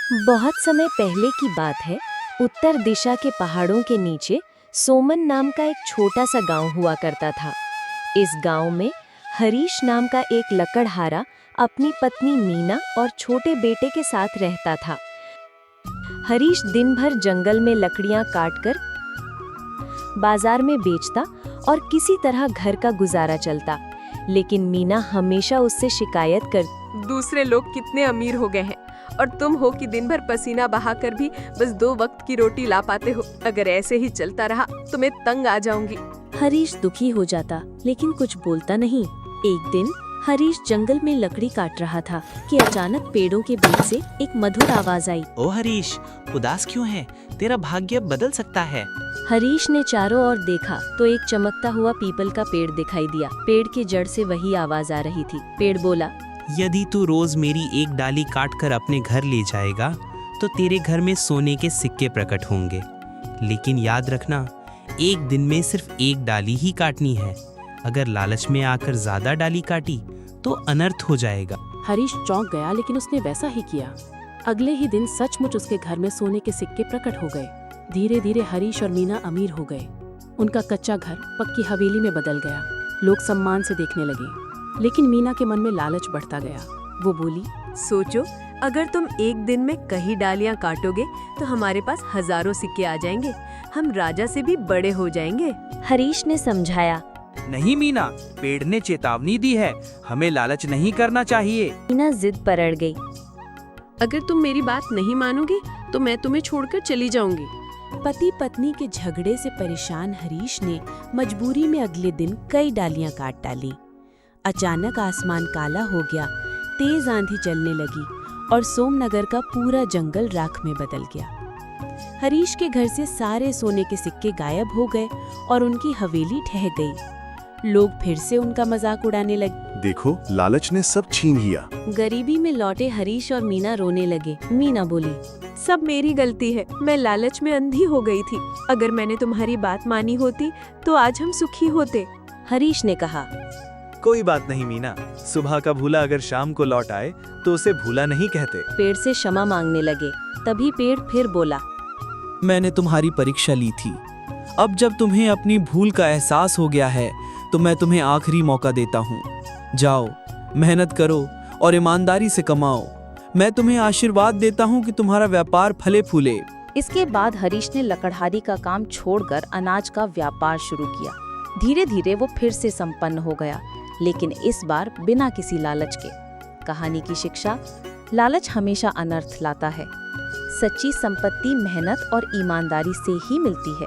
बहुत समय पहले की बात है। उत्तर दिशा के पहाड़ों के नीचे सोमन नाम का एक छोटा सा गांव हुआ करता था। इस गांव में हरीश नाम का एक लकड़हारा अपनी पत्नी मीना और छोटे बेटे के साथ रहता था। हरीश दिन भर जंगल में लकड़ियां काटकर बाजार में बेचता और किसी तरह घर का गुजारा चलता, लेकिन मीना हमेशा उससे शिकायत कर दूसरे लोग कितने अमीर हो गए हैं और तुम हो कि दिन भर पसीना बहाकर भी बस 2 वक्त की रोटी ला पाते हो। अगर ऐसे ही चलता रहा तो मैं तंग आ जाऊंगी। हरीश दुखी हो जाता, लेकिन कुछ बोलता नहीं। एक दिन हरीश जंगल में लकड़ी काट रहा था कि अचानक पेड़ों के बीच से एक मधुर आवाज आई। ओ हरीश, उदास क्यों है? तेरा भाग्य बदल सकता है। हरीश ने चारों ओर देखा तो एक चमकता हुआ पीपल का पेड़ दिखाई दिया। पेड़ की जड़ से वही आवाज आ रही थी। पेड़ बोला, यदि तू रोज मेरी एक डाली काटकर अपने घर ले जाएगा तो तेरे घर में सोने के सिक्के प्रकट होंगे। लेकिन याद रखना, एक दिन में सिर्फ एक डाली ही काटनी है। अगर लालच में आकर ज्यादा डाली काटी तो अनर्थ हो जाएगा। हरीश चौंक गया, लेकिन उसने वैसा ही किया। अगले ही दिन सचमुच उसके घर में सोने के सिक्के प्रकट हो गए। धीरे धीरे हरीश और मीना अमीर हो गए। उनका कच्चा घर पक्की हवेली में बदल गया। लोग सम्मान से देखने लगे, लेकिन मीना के मन में लालच बढ़ता गया। वो बोली, सोचो, अगर तुम एक दिन में कई डालियां काटोगे तो हमारे पास हजारों सिक्के आ जाएंगे। हम राजा से भी बड़े हो जाएंगे। हरीश ने समझाया। नहीं मीना, पेड़ ने चेतावनी दी है, हमें लालच नहीं करना चाहिए। मीना जिद पर अड़ गई। अगर तुम मेरी बात नहीं मानोगे तो मैं तुम्हें छोड़कर चली जाऊंगी। पति पत्नी के झगड़े से परेशान हरीश ने मजबूरी में अगले दिन कई डालियां काट डाली। अचानक आसमान काला हो गया, तेज आंधी चलने लगी और सोमनगर का पूरा जंगल राख में बदल गया। हरीश के घर से सारे सोने के सिक्के गायब हो गए और उनकी हवेली ढह गई। लोग फिर से उनका मजाक उड़ाने लगे। देखो, लालच ने सब छीन लिया। गरीबी में लौटे हरीश और मीना रोने लगे। मीना बोली, सब मेरी गलती है। मैं लालच में अंधी हो गई थी। अगर मैंने तुम्हारी बात मानी होती तो आज हम सुखी होते। हरीश ने कहा, कोई बात नहीं मीना, सुबह का भूला अगर शाम को लौट आए तो उसे भूला नहीं कहते। पेड़ से क्षमा मांगने लगे। तभी पेड़ फिर बोला, मैंने तुम्हारी परीक्षा ली थी। अब जब तुम्हें अपनी भूल का एहसास हो गया है तो मैं तुम्हें आखिरी मौका देता हूँ। जाओ, मेहनत करो और ईमानदारी से कमाओ। मैं तुम्हें आशीर्वाद देता हूँ कि तुम्हारा व्यापार फले फूले। इसके बाद हरीश ने लकड़हारी का काम छोड़कर अनाज का व्यापार शुरू किया। धीरे धीरे वो फिर से संपन्न हो गया, लेकिन इस बार बिना किसी लालच के। कहानी की शिक्षा, लालच हमेशा अनर्थ लाता है। सच्ची संपत्ति मेहनत और ईमानदारी से ही मिलती है।